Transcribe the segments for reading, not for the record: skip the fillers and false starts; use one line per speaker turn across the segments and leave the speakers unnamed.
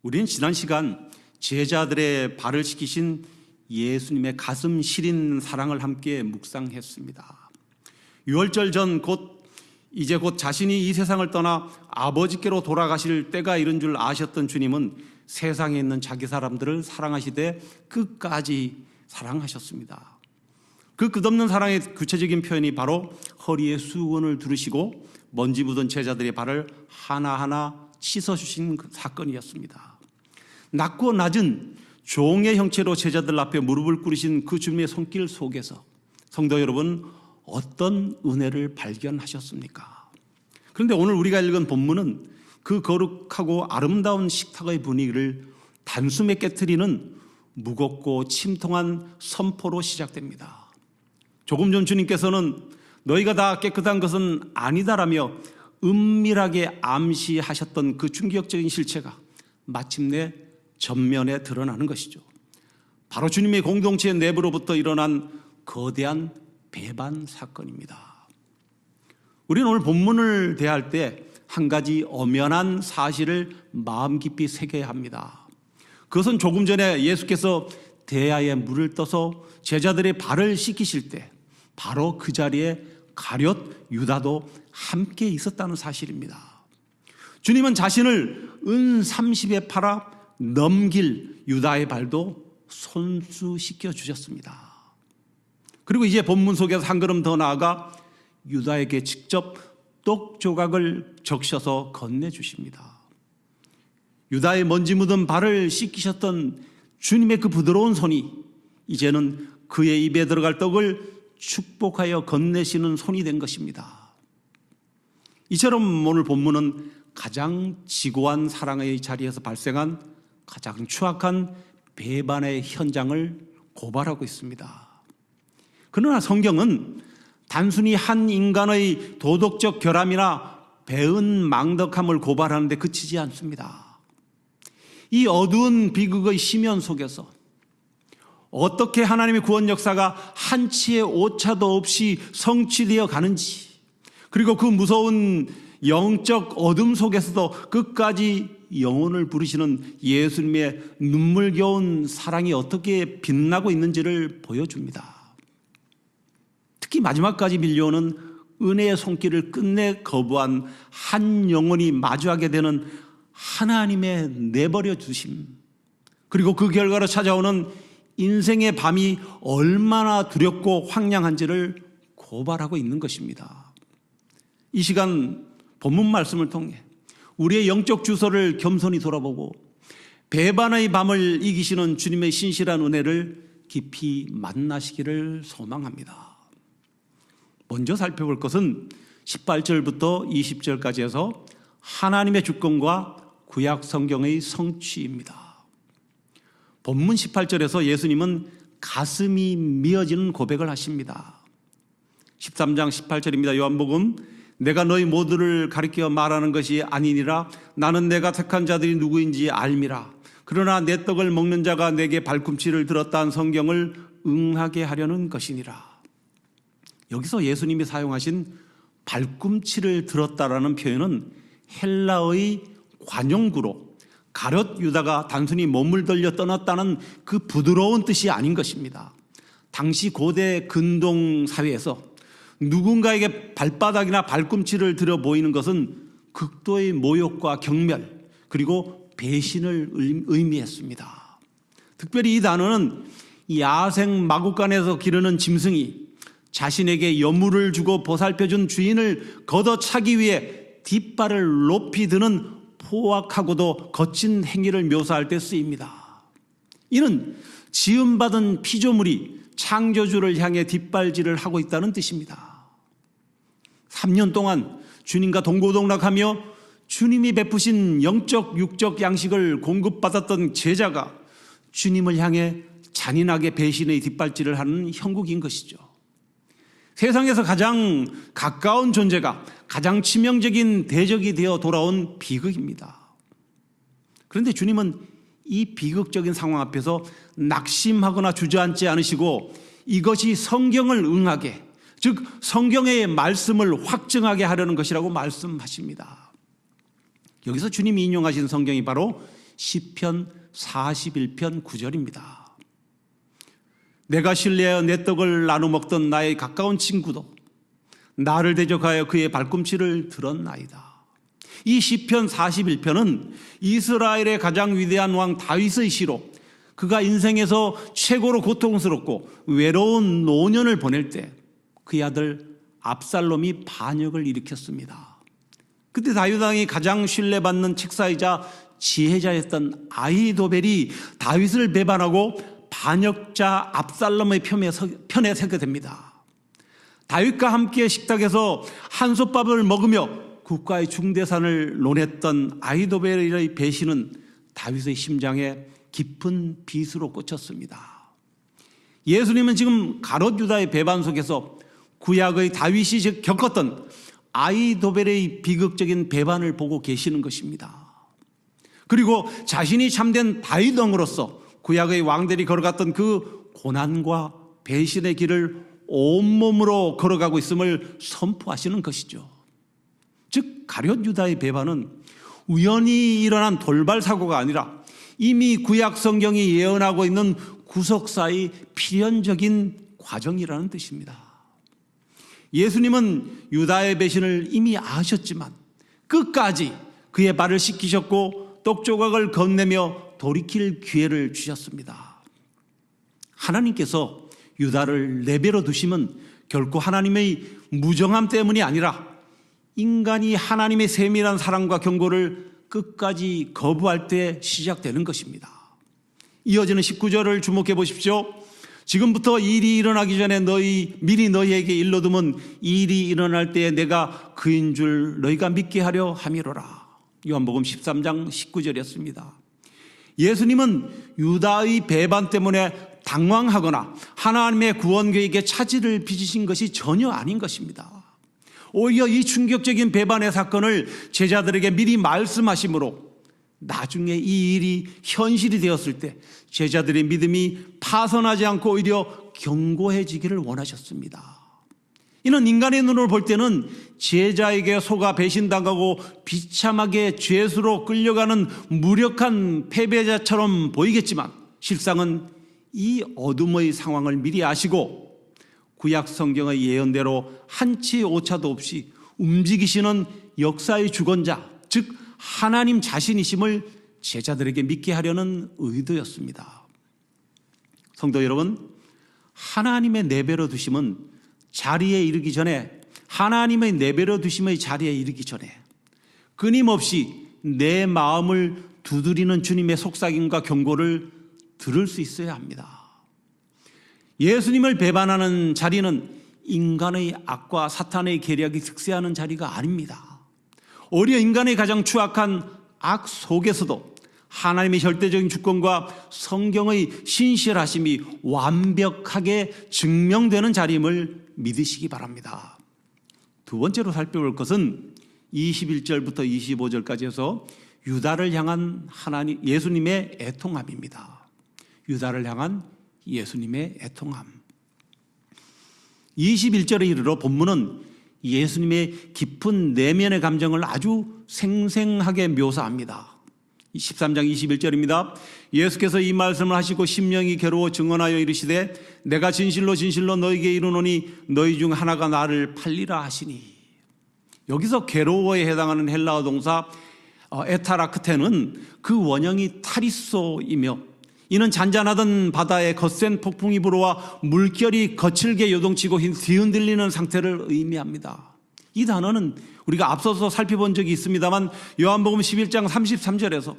우리는 지난 시간 제자들의 발을 씻기신 예수님의 가슴 시린 사랑을 함께 묵상했습니다. 유월절 전 이제 곧 자신이 이 세상을 떠나 아버지께로 돌아가실 때가 이른 줄 아셨던 주님은 세상에 있는 자기 사람들을 사랑하시되 끝까지 사랑하셨습니다. 그 끝없는 사랑의 구체적인 표현이 바로 허리에 수건을 두르시고 먼지 묻은 제자들의 발을 하나하나 씻어주신 그 사건이었습니다. 낮고 낮은 종의 형체로 제자들 앞에 무릎을 꿇으신 그 주님의 손길 속에서 성도 여러분, 어떤 은혜를 발견하셨습니까? 그런데 오늘 우리가 읽은 본문은 그 거룩하고 아름다운 식탁의 분위기를 단숨에 깨트리는 무겁고 침통한 선포로 시작됩니다. 조금 전 주님께서는 너희가 다 깨끗한 것은 아니다라며 은밀하게 암시하셨던 그 충격적인 실체가 마침내 전면에 드러나는 것이죠. 바로 주님의 공동체 내부로부터 일어난 거대한 배반 사건입니다. 우리는 오늘 본문을 대할 때 한 가지 엄연한 사실을 마음 깊이 새겨야 합니다. 그것은 조금 전에 예수께서 대야에 물을 떠서 제자들의 발을 씻기실 때 바로 그 자리에 가룟 유다도 함께 있었다는 사실입니다. 주님은 자신을 은 30에 팔아 넘길 유다의 발도 손수시켜 주셨습니다. 그리고 이제 본문 속에서 한 걸음 더 나아가 유다에게 직접 떡 조각을 적셔서 건네주십니다. 유다의 먼지 묻은 발을 씻기셨던 주님의 그 부드러운 손이 이제는 그의 입에 들어갈 떡을 축복하여 건네시는 손이 된 것입니다. 이처럼 오늘 본문은 가장 지고한 사랑의 자리에서 발생한 가장 추악한 배반의 현장을 고발하고 있습니다. 그러나 성경은 단순히 한 인간의 도덕적 결함이나 배은 망덕함을 고발하는 데 그치지 않습니다. 이 어두운 비극의 심연 속에서 어떻게 하나님의 구원 역사가 한치의 오차도 없이 성취되어 가는지, 그리고 그 무서운 영적 어둠 속에서도 끝까지 영혼을 부르시는 예수님의 눈물겨운 사랑이 어떻게 빛나고 있는지를 보여줍니다. 특히 마지막까지 밀려오는 은혜의 손길을 끝내 거부한 한 영혼이 마주하게 되는 하나님의 내버려 두심, 그리고 그 결과로 찾아오는 인생의 밤이 얼마나 두렵고 황량한지를 고발하고 있는 것입니다. 이 시간 본문 말씀을 통해 우리의 영적 주소를 겸손히 돌아보고 배반의 밤을 이기시는 주님의 신실한 은혜를 깊이 만나시기를 소망합니다. 먼저 살펴볼 것은 18절부터 20절까지 해서 하나님의 주권과 구약 성경의 성취입니다. 본문 18절에서 예수님은 가슴이 미어지는 고백을 하십니다. 13장 18절입니다. 요한복음, 내가 너희 모두를 가리켜 말하는 것이 아니니라. 나는 내가 택한 자들이 누구인지 알미라. 그러나 내 떡을 먹는 자가 내게 발꿈치를 들었다는 성경을 응하게 하려는 것이니라. 여기서 예수님이 사용하신 발꿈치를 들었다라는 표현은 헬라의 관용구로 가룟 유다가 단순히 몸을 돌려 떠났다는 그 부드러운 뜻이 아닌 것입니다. 당시 고대 근동 사회에서 누군가에게 발바닥이나 발꿈치를 들어 보이는 것은 극도의 모욕과 경멸, 그리고 배신을 의미했습니다. 특별히 이 단어는 야생 마구간에서 기르는 짐승이 자신에게 여물을 주고 보살펴준 주인을 걷어차기 위해 뒷발을 높이 드는 포악하고도 거친 행위를 묘사할 때 쓰입니다. 이는 지음받은 피조물이 창조주를 향해 뒷발질을 하고 있다는 뜻입니다. 3년 동안 주님과 동고동락하며 주님이 베푸신 영적 육적 양식을 공급받았던 제자가 주님을 향해 잔인하게 배신의 뒷발질을 하는 형국인 것이죠. 세상에서 가장 가까운 존재가 가장 치명적인 대적이 되어 돌아온 비극입니다. 그런데 주님은 이 비극적인 상황 앞에서 낙심하거나 주저앉지 않으시고 이것이 성경을 응하게, 즉 성경의 말씀을 확증하게 하려는 것이라고 말씀하십니다. 여기서 주님이 인용하신 성경이 바로 시편 41편 9절입니다. 내가 신뢰하여 내 떡을 나눠 먹던 나의 가까운 친구도 나를 대적하여 그의 발꿈치를 들었나이다. 이 시편 41편은 이스라엘의 가장 위대한 왕 다윗의 시로, 그가 인생에서 최고로 고통스럽고 외로운 노년을 보낼 때 그의 아들 압살롬이 반역을 일으켰습니다. 그때 다윗 왕이 가장 신뢰받는 책사이자 지혜자였던 아히도벨이 다윗을 배반하고 반역자 압살롬의 편에 서게 됩니다. 다윗과 함께 식탁에서 한솥밥을 먹으며 국가의 중대산을 논했던 아히도벨의 배신은 다윗의 심장에 깊은 빗으로 꽂혔습니다. 예수님은 지금 가롯 유다의 배반 속에서 구약의 다윗이 겪었던 아히도벨의 비극적인 배반을 보고 계시는 것입니다. 그리고 자신이 참된 다윗 왕으로서 구약의 왕들이 걸어갔던 그 고난과 배신의 길을 온몸으로 걸어가고 있음을 선포하시는 것이죠. 즉 가룟 유다의 배반은 우연히 일어난 돌발 사고가 아니라 이미 구약 성경이 예언하고 있는 구속사의 필연적인 과정이라는 뜻입니다. 예수님은 유다의 배신을 이미 아셨지만 끝까지 그의 발을 씻기셨고 떡 조각을 건네며 돌이킬 기회를 주셨습니다. 하나님께서 유다를 내버려 두심은 결코 하나님의 무정함 때문이 아니라 인간이 하나님의 세밀한 사랑과 경고를 끝까지 거부할 때 시작되는 것입니다. 이어지는 19절을 주목해 보십시오. 지금부터 일이 일어나기 전에 미리 너희에게 일러두면 일이 일어날 때에 내가 그인 줄 너희가 믿게 하려 함이로라. 요한복음 13장 19절이었습니다. 예수님은 유다의 배반 때문에 당황하거나 하나님의 구원 계획에 차질을 빚으신 것이 전혀 아닌 것입니다. 오히려 이 충격적인 배반의 사건을 제자들에게 미리 말씀하심으로 나중에 이 일이 현실이 되었을 때 제자들의 믿음이 파손하지 않고 오히려 견고해지기를 원하셨습니다. 이는 인간의 눈으로 볼 때는 제자에게 속아 배신당하고 비참하게 죄수로 끌려가는 무력한 패배자처럼 보이겠지만 실상은 이 어둠의 상황을 미리 아시고 구약 성경의 예언대로 한치 오차도 없이 움직이시는 역사의 주권자, 즉 하나님 자신이심을 제자들에게 믿게 하려는 의도였습니다. 성도 여러분, 하나님의 내버려 두심은 자리에 이르기 전에, 하나님의 내버려 두심의 자리에 이르기 전에 끊임없이 내 마음을 두드리는 주님의 속삭임과 경고를 들을 수 있어야 합니다. 예수님을 배반하는 자리는 인간의 악과 사탄의 계략이 득세하는 자리가 아닙니다. 오히려 인간의 가장 추악한 악 속에서도 하나님의 절대적인 주권과 성경의 신실하심이 완벽하게 증명되는 자리임을 믿으시기 바랍니다. 두 번째로 살펴볼 것은 21절부터 25절까지 해서 유다를 향한 예수님의 애통함입니다. 유다를 향한 예수님의 애통함. 21절에 이르러 본문은 예수님의 깊은 내면의 감정을 아주 생생하게 묘사합니다. 13장 21절입니다. 예수께서 이 말씀을 하시고 심령이 괴로워 증언하여 이르시되 내가 진실로 진실로 너희에게 이르노니 너희 중 하나가 나를 팔리라 하시니. 여기서 괴로워에 해당하는 헬라어 동사 에타라크테는 그 원형이 타리소이며 이는 잔잔하던 바다에 거센 폭풍이 불어와 물결이 거칠게 요동치고 뒤흔들리는 상태를 의미합니다. 이 단어는 우리가 앞서서 살펴본 적이 있습니다만 요한복음 11장 33절에서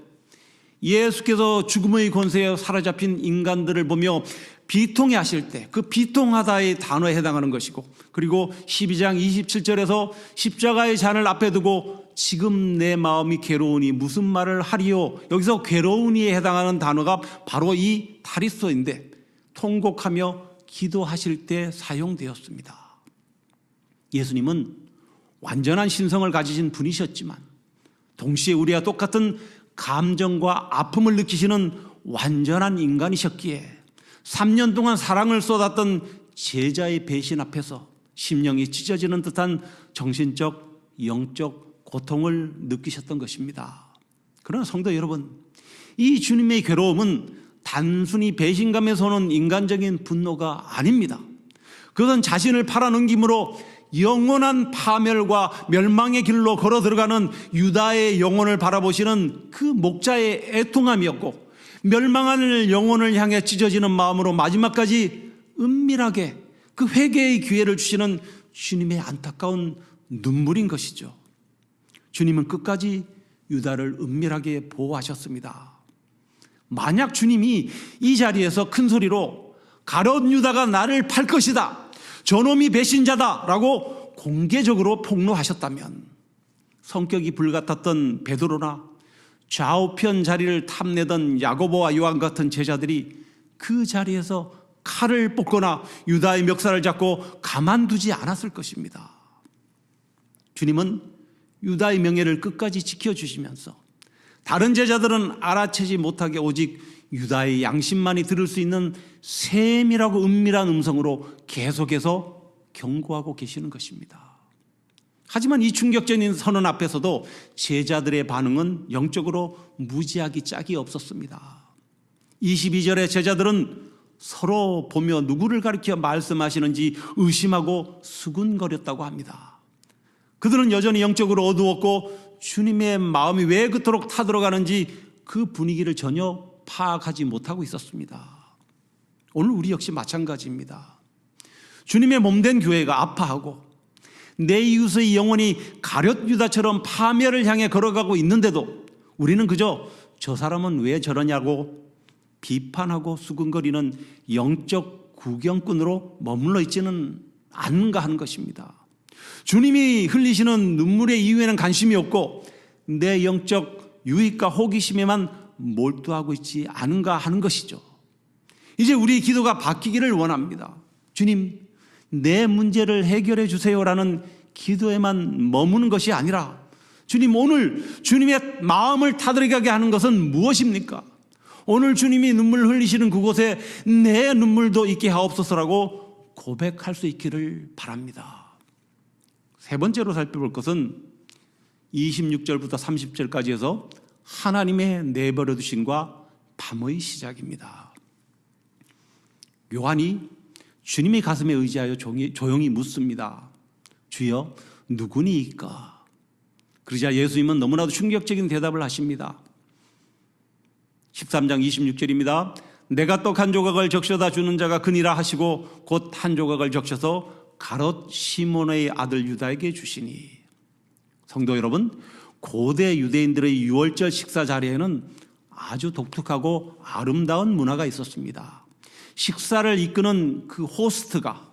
예수께서 죽음의 권세에 사로잡힌 인간들을 보며 비통해 하실 때 그 비통하다의 단어에 해당하는 것이고, 그리고 12장 27절에서 십자가의 잔을 앞에 두고 지금 내 마음이 괴로우니 무슨 말을 하리요. 여기서 괴로우니에 해당하는 단어가 바로 이 타리소인데 통곡하며 기도하실 때 사용되었습니다. 예수님은 완전한 신성을 가지신 분이셨지만 동시에 우리와 똑같은 감정과 아픔을 느끼시는 완전한 인간이셨기에 3년 동안 사랑을 쏟았던 제자의 배신 앞에서 심령이 찢어지는 듯한 정신적, 영적 고통을 느끼셨던 것입니다. 그러나 성도 여러분, 이 주님의 괴로움은 단순히 배신감에서 오는 인간적인 분노가 아닙니다. 그것은 자신을 팔아넘김으로 영원한 파멸과 멸망의 길로 걸어 들어가는 유다의 영혼을 바라보시는 그 목자의 애통함이었고, 멸망할 영혼을 향해 찢어지는 마음으로 마지막까지 은밀하게 그 회개의 기회를 주시는 주님의 안타까운 눈물인 것이죠. 주님은 끝까지 유다를 은밀하게 보호하셨습니다. 만약 주님이 이 자리에서 큰 소리로 가룟 유다가 나를 팔 것이다, 저놈이 배신자다 라고 공개적으로 폭로하셨다면, 성격이 불같았던 베드로나 좌우편 자리를 탐내던 야고보와 요한 같은 제자들이 그 자리에서 칼을 뽑거나 유다의 멱살을 잡고 가만두지 않았을 것입니다. 주님은 유다의 명예를 끝까지 지켜주시면서 다른 제자들은 알아채지 못하게 오직 유다의 양심만이 들을 수 있는 세밀하고 은밀한 음성으로 계속해서 경고하고 계시는 것입니다. 하지만 이 충격적인 선언 앞에서도 제자들의 반응은 영적으로 무지하기 짝이 없었습니다. 22절에 제자들은 서로 보며 누구를 가리켜 말씀하시는지 의심하고 수군거렸다고 합니다. 그들은 여전히 영적으로 어두웠고 주님의 마음이 왜 그토록 타들어가는지 그 분위기를 전혀 파악하지 못하고 있었습니다. 오늘 우리 역시 마찬가지입니다. 주님의 몸된 교회가 아파하고 내 이웃의 영혼이 가룟 유다처럼 파멸을 향해 걸어가고 있는데도 우리는 그저 저 사람은 왜 저러냐고 비판하고 수근거리는 영적 구경꾼으로 머물러 있지는 않은가 하는 것입니다. 주님이 흘리시는 눈물의 이유에는 관심이 없고 내 영적 유익과 호기심에만 몰두하고 있지 않은가 하는 것이죠. 이제 우리 기도가 바뀌기를 원합니다. 주님, 내 문제를 해결해 주세요라는 기도에만 머무는 것이 아니라, 주님, 오늘 주님의 마음을 타들어가게 하는 것은 무엇입니까? 오늘 주님이 눈물 흘리시는 그곳에 내 눈물도 있게 하옵소서라고 고백할 수 있기를 바랍니다. 세 번째로 살펴볼 것은 26절부터 30절까지 해서 하나님의 내버려 두심과 밤의 시작입니다. 요한이 주님의 가슴에 의지하여 조용히 묻습니다. 주여, 누구니이까? 그러자 예수님은 너무나도 충격적인 대답을 하십니다. 13장 26절입니다. 내가 떡 한 조각을 적셔다 주는 자가 그니라 하시고 곧 한 조각을 적셔서 가롯 시몬의 아들 유다에게 주시니. 성도 여러분, 고대 유대인들의 유월절 식사 자리에는 아주 독특하고 아름다운 문화가 있었습니다. 식사를 이끄는 그 호스트가,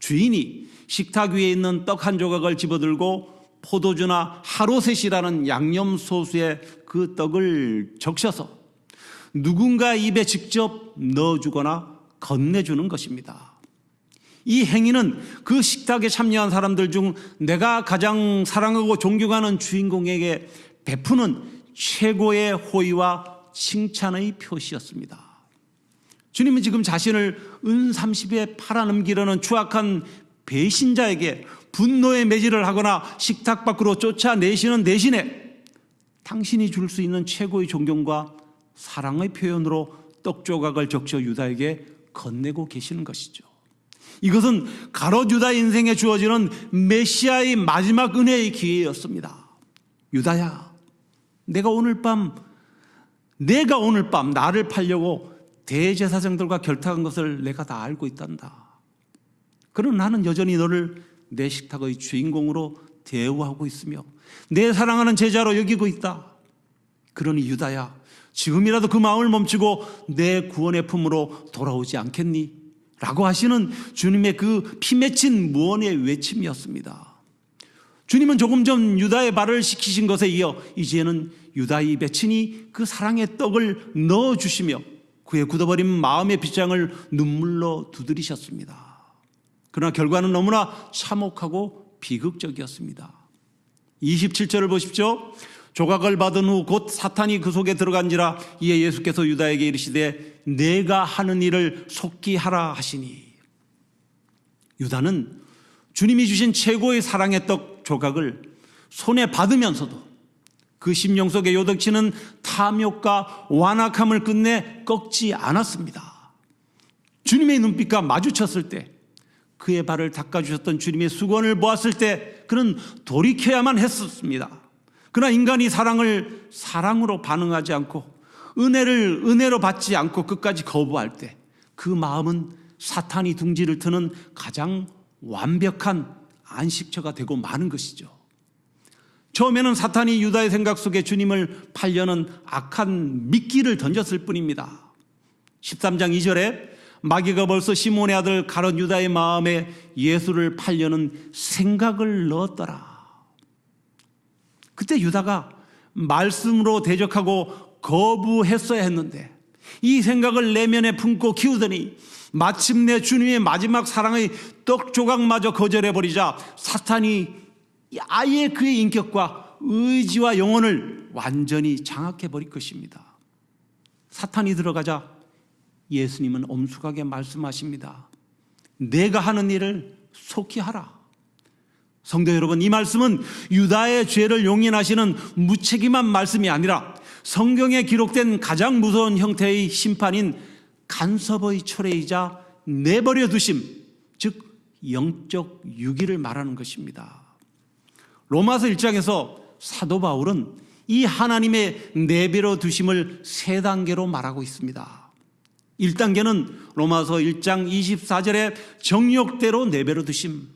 주인이 식탁 위에 있는 떡 한 조각을 집어들고 포도주나 하로셋이라는 양념 소스에 그 떡을 적셔서 누군가 입에 직접 넣어주거나 건네주는 것입니다. 이 행위는 그 식탁에 참여한 사람들 중 내가 가장 사랑하고 존경하는 주인공에게 베푸는 최고의 호의와 칭찬의 표시였습니다. 주님은 지금 자신을 은30에 팔아넘기려는 추악한 배신자에게 분노의 매질을 하거나 식탁 밖으로 쫓아내시는 대신에 당신이 줄 수 있는 최고의 존경과 사랑의 표현으로 떡 조각을 적셔 유다에게 건네고 계시는 것이죠. 이것은 가롯 유다 인생에 주어지는 메시아의 마지막 은혜의 기회였습니다. 유다야, 내가 오늘 밤 나를 팔려고 대제사장들과 결탁한 것을 내가 다 알고 있단다. 그러나 나는 여전히 너를 내 식탁의 주인공으로 대우하고 있으며 내 사랑하는 제자로 여기고 있다. 그러니 유다야, 지금이라도 그 마음을 멈추고 내 구원의 품으로 돌아오지 않겠니? 라고 하시는 주님의 그 피맺힌 무언의 외침이었습니다. 주님은 조금 전 유다의 발을 씻기신 것에 이어 이제는 유다의 입에 친히 그 사랑의 떡을 넣어주시며 그의 굳어버린 마음의 빗장을 눈물로 두드리셨습니다. 그러나 결과는 너무나 참혹하고 비극적이었습니다. 27절을 보십시오. 조각을 받은 후 곧 사탄이 그 속에 들어간지라. 이에 예수께서 유다에게 이르시되 내가 하는 일을 속히 하라 하시니. 유다는 주님이 주신 최고의 사랑의 떡 조각을 손에 받으면서도 그 심령 속에 요동치는 탐욕과 완악함을 끝내 꺾지 않았습니다. 주님의 눈빛과 마주쳤을 때, 그의 발을 닦아주셨던 주님의 수건을 보았을 때 그는 돌이켜야만 했었습니다. 그러나 인간이 사랑을 사랑으로 반응하지 않고 은혜를 은혜로 받지 않고 끝까지 거부할 때 그 마음은 사탄이 둥지를 트는 가장 완벽한 안식처가 되고 마는 것이죠. 처음에는 사탄이 유다의 생각 속에 주님을 팔려는 악한 미끼를 던졌을 뿐입니다. 13장 2절에 마귀가 벌써 시몬의 아들 가룟 유다의 마음에 예수를 팔려는 생각을 넣었더라. 그때 유다가 말씀으로 대적하고 거부했어야 했는데 이 생각을 내면에 품고 키우더니 마침내 주님의 마지막 사랑의 떡 조각마저 거절해버리자 사탄이 아예 그의 인격과 의지와 영혼을 완전히 장악해버릴 것입니다. 사탄이 들어가자 예수님은 엄숙하게 말씀하십니다. 내가 하는 일을 속히 하라. 성도 여러분, 이 말씀은 유다의 죄를 용인하시는 무책임한 말씀이 아니라 성경에 기록된 가장 무서운 형태의 심판인 간섭의 초래이자 내버려 두심, 즉 영적 유기를 말하는 것입니다. 로마서 1장에서 사도 바울은 이 하나님의 내버려 두심을 세 단계로 말하고 있습니다. 1단계는 로마서 1장 24절에 정욕대로 내버려 두심,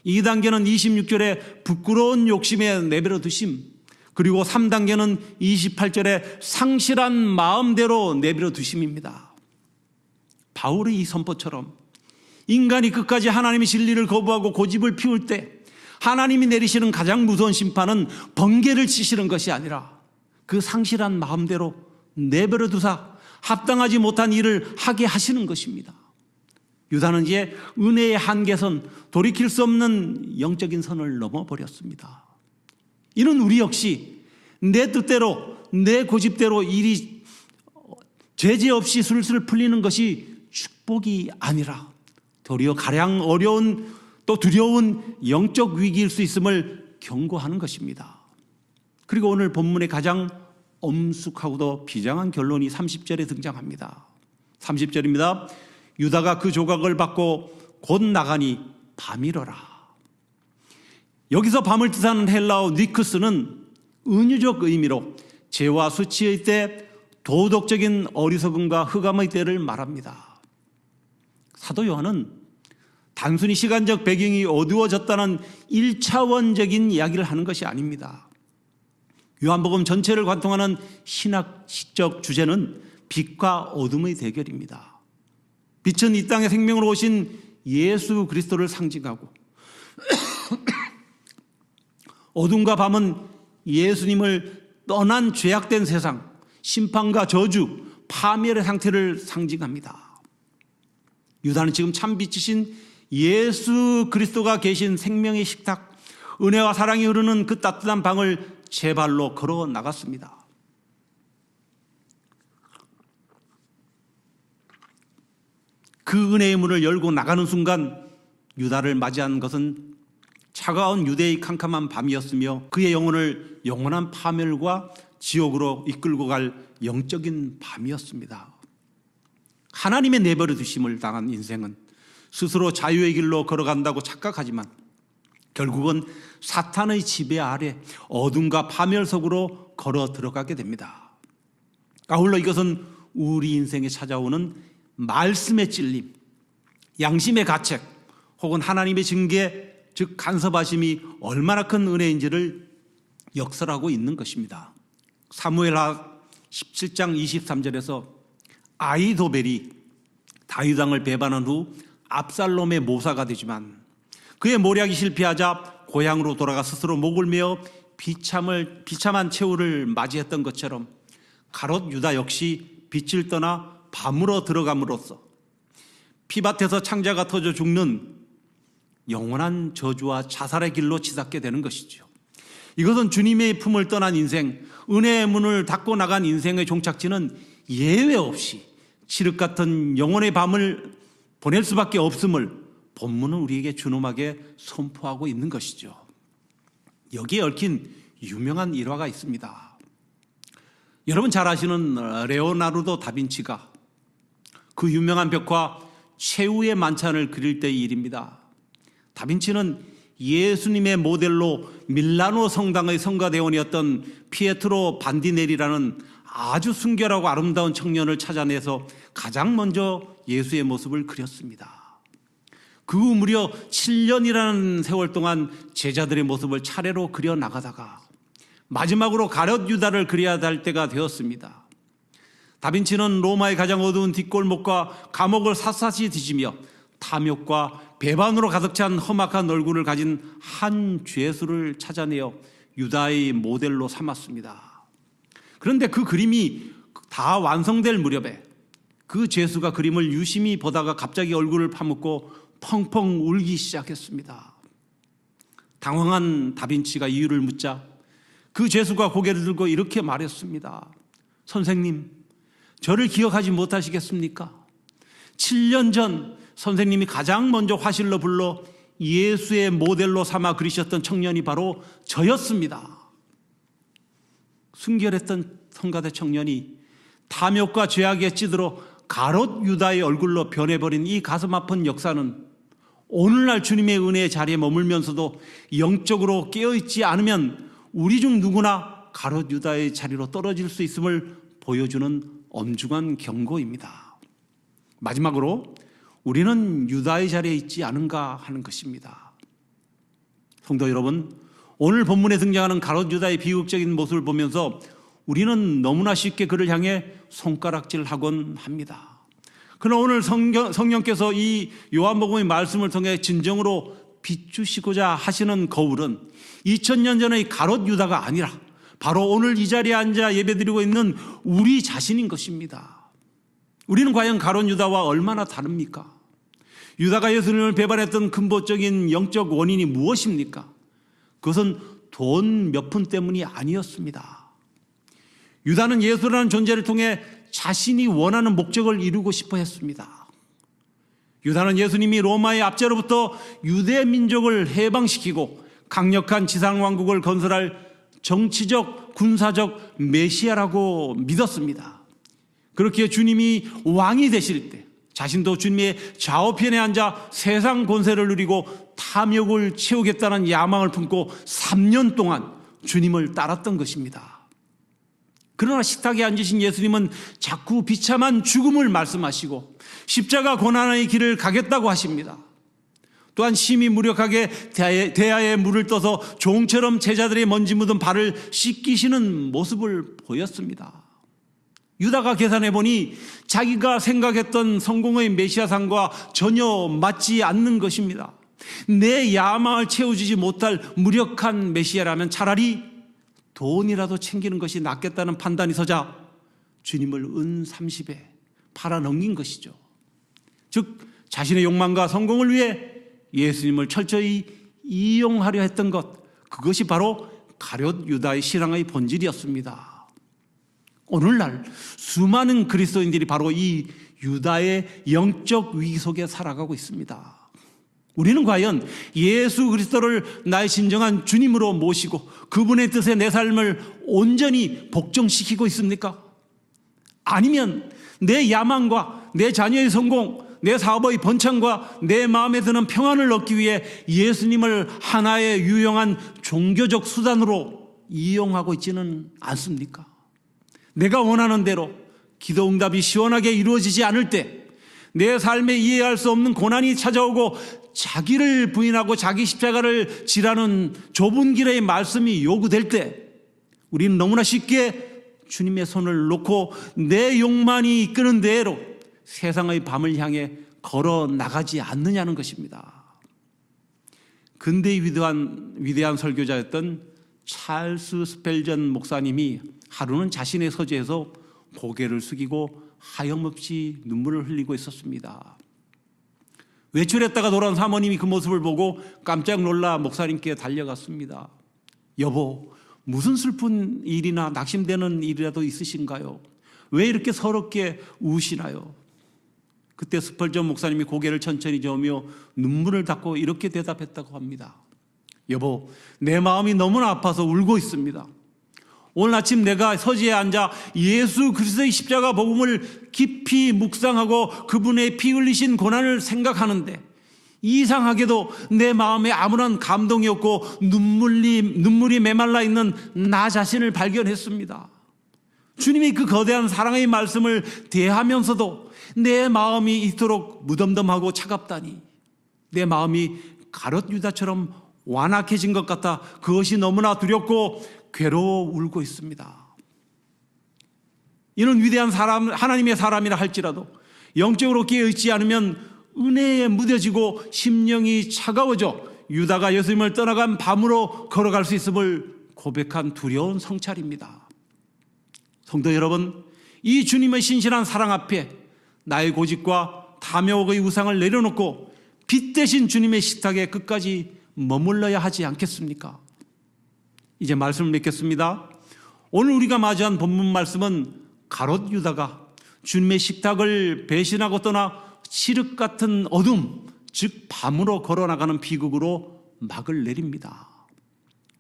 2단계는 26절에 부끄러운 욕심에 내버려 두심, 그리고 3단계는 28절에 상실한 마음대로 내버려 두심입니다. 바울의 이 선포처럼 인간이 끝까지 하나님의 진리를 거부하고 고집을 피울 때 하나님이 내리시는 가장 무서운 심판은 번개를 치시는 것이 아니라 그 상실한 마음대로 내버려 두사 합당하지 못한 일을 하게 하시는 것입니다. 유다는 이제 은혜의 한계선, 돌이킬 수 없는 영적인 선을 넘어버렸습니다. 이는 우리 역시 내 뜻대로, 내 고집대로 일이 제재 없이 술술 풀리는 것이 축복이 아니라 도리어 가량 어려운 또 두려운 영적 위기일 수 있음을 경고하는 것입니다. 그리고 오늘 본문의 가장 엄숙하고도 비장한 결론이 30절에 등장합니다. 30절입니다. 유다가 그 조각을 받고 곧 나가니 밤이러라. 여기서 밤을 뜻하는 헬라어 니크스는 은유적 의미로 죄와 수치의 때, 도덕적인 어리석음과 흑암의 때를 말합니다. 사도 요한은 단순히 시간적 배경이 어두워졌다는 1차원적인 이야기를 하는 것이 아닙니다. 요한복음 전체를 관통하는 신학적 주제는 빛과 어둠의 대결입니다. 빛은 이 땅에 생명으로 오신 예수 그리스도를 상징하고 어둠과 밤은 예수님을 떠난 죄악된 세상, 심판과 저주, 파멸의 상태를 상징합니다. 유다는 지금 참빛이신 예수 그리스도가 계신 생명의 식탁, 은혜와 사랑이 흐르는 그 따뜻한 방을 제 발로 걸어 나갔습니다. 그 은혜의 문을 열고 나가는 순간 유다를 맞이한 것은 차가운 유대의 캄캄한 밤이었으며 그의 영혼을 영원한 파멸과 지옥으로 이끌고 갈 영적인 밤이었습니다. 하나님의 내버려 두심을 당한 인생은 스스로 자유의 길로 걸어간다고 착각하지만 결국은 사탄의 지배 아래 어둠과 파멸 속으로 걸어 들어가게 됩니다. 아울러 이것은 우리 인생에 찾아오는 말씀의 찔림, 양심의 가책, 혹은 하나님의 징계, 즉 간섭하심이 얼마나 큰 은혜인지를 역설하고 있는 것입니다. 사무엘하 17장 23절에서 아히도벨이 다윗 왕을 배반한 후 압살롬의 모사가 되지만 그의 모략이 실패하자 고향으로 돌아가 스스로 목을 메어 비참한 최후를 맞이했던 것처럼 가롯 유다 역시 빛을 떠나 밤으로 들어감으로써 피밭에서 창자가 터져 죽는 영원한 저주와 자살의 길로 치닫게 되는 것이죠. 이것은 주님의 품을 떠난 인생, 은혜의 문을 닫고 나간 인생의 종착지는 예외 없이 칠흑 같은 영혼의 밤을 보낼 수밖에 없음을 본문은 우리에게 준엄하게 선포하고 있는 것이죠. 여기에 얽힌 유명한 일화가 있습니다. 여러분 잘 아시는 레오나르도 다빈치가 그 유명한 벽화 최후의 만찬을 그릴 때의 일입니다. 다빈치는 예수님의 모델로 밀라노 성당의 성가대원이었던 피에트로 반디넬리라는 아주 순결하고 아름다운 청년을 찾아내서 가장 먼저 예수의 모습을 그렸습니다. 그 후 무려 7년이라는 세월 동안 제자들의 모습을 차례로 그려 나가다가 마지막으로 가룟 유다를 그려야 할 때가 되었습니다. 다빈치는 로마의 가장 어두운 뒷골목과 감옥을 샅샅이 뒤지며 탐욕과 배반으로 가득 찬 험악한 얼굴을 가진 한 죄수를 찾아내어 유다의 모델로 삼았습니다. 그런데 그 그림이 다 완성될 무렵에 그 죄수가 그림을 유심히 보다가 갑자기 얼굴을 파묻고 펑펑 울기 시작했습니다. 당황한 다빈치가 이유를 묻자 그 죄수가 고개를 들고 이렇게 말했습니다. 선생님, 저를 기억하지 못하시겠습니까? 7년 전 선생님이 가장 먼저 화실로 불러 예수의 모델로 삼아 그리셨던 청년이 바로 저였습니다. 순결했던 성가대 청년이 탐욕과 죄악에 찌들어 가롯 유다의 얼굴로 변해버린 이 가슴 아픈 역사는 오늘날 주님의 은혜의 자리에 머물면서도 영적으로 깨어있지 않으면 우리 중 누구나 가롯 유다의 자리로 떨어질 수 있음을 보여주는 엄중한 경고입니다. 마지막으로 우리는 유다의 자리에 있지 않은가 하는 것입니다. 성도 여러분, 오늘 본문에 등장하는 가롯 유다의 비극적인 모습을 보면서 우리는 너무나 쉽게 그를 향해 손가락질하곤 합니다. 그러나 오늘 성령께서 이 요한복음의 말씀을 통해 진정으로 비추시고자 하시는 거울은 2000년 전의 가롯 유다가 아니라 바로 오늘 이 자리에 앉아 예배드리고 있는 우리 자신인 것입니다. 우리는 과연 가롯 유다와 얼마나 다릅니까? 유다가 예수님을 배반했던 근본적인 영적 원인이 무엇입니까? 그것은 돈 몇 푼 때문이 아니었습니다. 유다는 예수라는 존재를 통해 자신이 원하는 목적을 이루고 싶어 했습니다. 유다는 예수님이 로마의 압제로부터 유대 민족을 해방시키고 강력한 지상왕국을 건설할 정치적, 군사적 메시아라고 믿었습니다. 그렇게 주님이 왕이 되실 때 자신도 주님의 좌우편에 앉아 세상 권세를 누리고 탐욕을 채우겠다는 야망을 품고 3년 동안 주님을 따랐던 것입니다. 그러나 식탁에 앉으신 예수님은 자꾸 비참한 죽음을 말씀하시고 십자가 고난의 길을 가겠다고 하십니다. 또한 심히 무력하게 대야에 물을 떠서 종처럼 제자들의 먼지 묻은 발을 씻기시는 모습을 보였습니다. 유다가 계산해 보니 자기가 생각했던 성공의 메시아상과 전혀 맞지 않는 것입니다. 내 야망을 채워주지 못할 무력한 메시아라면 차라리 돈이라도 챙기는 것이 낫겠다는 판단이 서자 주님을 은 30에 팔아넘긴 것이죠. 즉 자신의 욕망과 성공을 위해 예수님을 철저히 이용하려 했던 것, 그것이 바로 가룟 유다의 신앙의 본질이었습니다. 오늘날 수많은 그리스도인들이 바로 이 유다의 영적 위기 속에 살아가고 있습니다. 우리는 과연 예수 그리스도를 나의 진정한 주님으로 모시고 그분의 뜻에 내 삶을 온전히 복종시키고 있습니까? 아니면 내 야망과 내 자녀의 성공, 내 사업의 번창과 내 마음에 드는 평안을 얻기 위해 예수님을 하나의 유용한 종교적 수단으로 이용하고 있지는 않습니까? 내가 원하는 대로 기도 응답이 시원하게 이루어지지 않을 때, 내 삶에 이해할 수 없는 고난이 찾아오고 자기를 부인하고 자기 십자가를 지라는 좁은 길의 말씀이 요구될 때 우리는 너무나 쉽게 주님의 손을 놓고 내 욕망이 이끄는 대로 세상의 밤을 향해 걸어 나가지 않느냐는 것입니다. 근대의 위대한 설교자였던 찰스 스펠전 목사님이 하루는 자신의 서재에서 고개를 숙이고 하염없이 눈물을 흘리고 있었습니다. 외출했다가 돌아온 사모님이 그 모습을 보고 깜짝 놀라 목사님께 달려갔습니다. 여보, 무슨 슬픈 일이나 낙심되는 일이라도 있으신가요? 왜 이렇게 서럽게 우시나요? 그때 스펄전 목사님이 고개를 천천히 저으며 눈물을 닦고 이렇게 대답했다고 합니다. 여보, 내 마음이 너무나 아파서 울고 있습니다. 오늘 아침 내가 서지에 앉아 예수 그리스도의 십자가 복음을 깊이 묵상하고 그분의 피 흘리신 고난을 생각하는데 이상하게도 내 마음에 아무런 감동이 없고 눈물이 메말라 있는 나 자신을 발견했습니다. 주님이 그 거대한 사랑의 말씀을 대하면서도 내 마음이 이토록 무덤덤하고 차갑다니, 내 마음이 가롯 유다처럼 완악해진 것 같아 그것이 너무나 두렵고 괴로워 울고 있습니다. 이는 위대한 사람, 하나님의 사람이라 할지라도 영적으로 깨어있지 않으면 은혜에 무뎌지고 심령이 차가워져 유다가 예수님을 떠나간 밤으로 걸어갈 수 있음을 고백한 두려운 성찰입니다. 성도 여러분, 이 주님의 신실한 사랑 앞에 나의 고집과 탐욕의 우상을 내려놓고 빛 대신 주님의 식탁에 끝까지 머물러야 하지 않겠습니까? 이제 말씀을 맺겠습니다. 오늘 우리가 마주한 본문 말씀은 가롯 유다가 주님의 식탁을 배신하고 떠나 칠흑 같은 어둠, 즉 밤으로 걸어나가는 비극으로 막을 내립니다.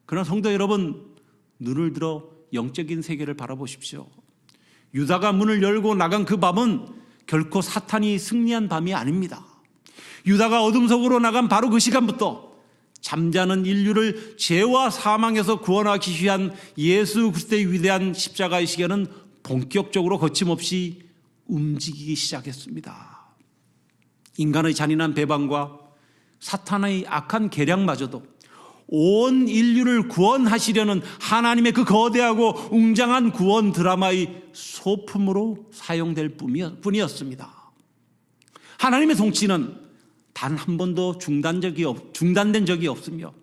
그러나 성도 여러분, 눈을 들어 영적인 세계를 바라보십시오. 유다가 문을 열고 나간 그 밤은 결코 사탄이 승리한 밤이 아닙니다. 유다가 어둠 속으로 나간 바로 그 시간부터 잠자는 인류를 죄와 사망에서 구원하기 위한 예수 그리스도의 위대한 십자가의 시계는 본격적으로 거침없이 움직이기 시작했습니다. 인간의 잔인한 배반과 사탄의 악한 계략마저도 온 인류를 구원하시려는 하나님의 그 거대하고 웅장한 구원 드라마의 소품으로 사용될 뿐이었습니다. 하나님의 통치는 단 한 번도 중단된 적이 없으며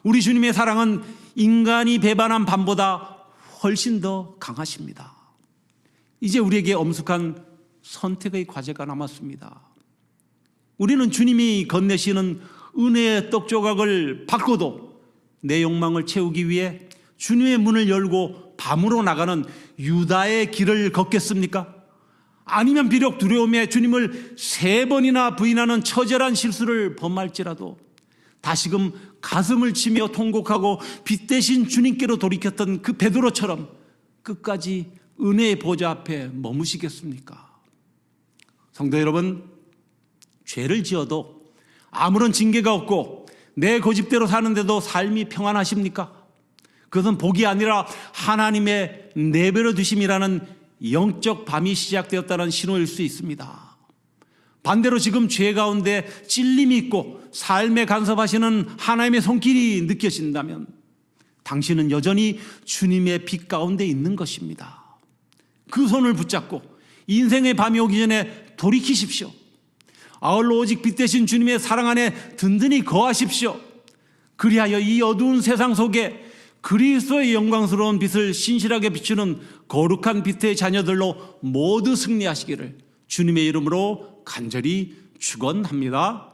우리 주님의 사랑은 인간이 배반한 밤보다 훨씬 더 강하십니다. 이제 우리에게 엄숙한 선택의 과제가 남았습니다. 우리는 주님이 건네시는 은혜의 떡조각을 받고도 내 욕망을 채우기 위해 주님의 문을 열고 밤으로 나가는 유다의 길을 걷겠습니까? 아니면 비록 두려움에 주님을 3번이나 부인하는 처절한 실수를 범할지라도 다시금 가슴을 치며 통곡하고 빛 대신 주님께로 돌이켰던 그 베드로처럼 끝까지 은혜의 보좌 앞에 머무시겠습니까? 성도 여러분, 죄를 지어도 아무런 징계가 없고 내 고집대로 사는데도 삶이 평안하십니까? 그것은 복이 아니라 하나님의 내버려 두심이라는 영적 밤이 시작되었다는 신호일 수 있습니다. 반대로 지금 죄 가운데 찔림이 있고 삶에 간섭하시는 하나님의 손길이 느껴진다면 당신은 여전히 주님의 빛 가운데 있는 것입니다. 그 손을 붙잡고 인생의 밤이 오기 전에 돌이키십시오. 아울러 오직 빛 대신 주님의 사랑 안에 든든히 거하십시오. 그리하여 이 어두운 세상 속에 그리스도의 영광스러운 빛을 신실하게 비추는 거룩한 빛의 자녀들로 모두 승리하시기를 주님의 이름으로 간절히 축원합니다.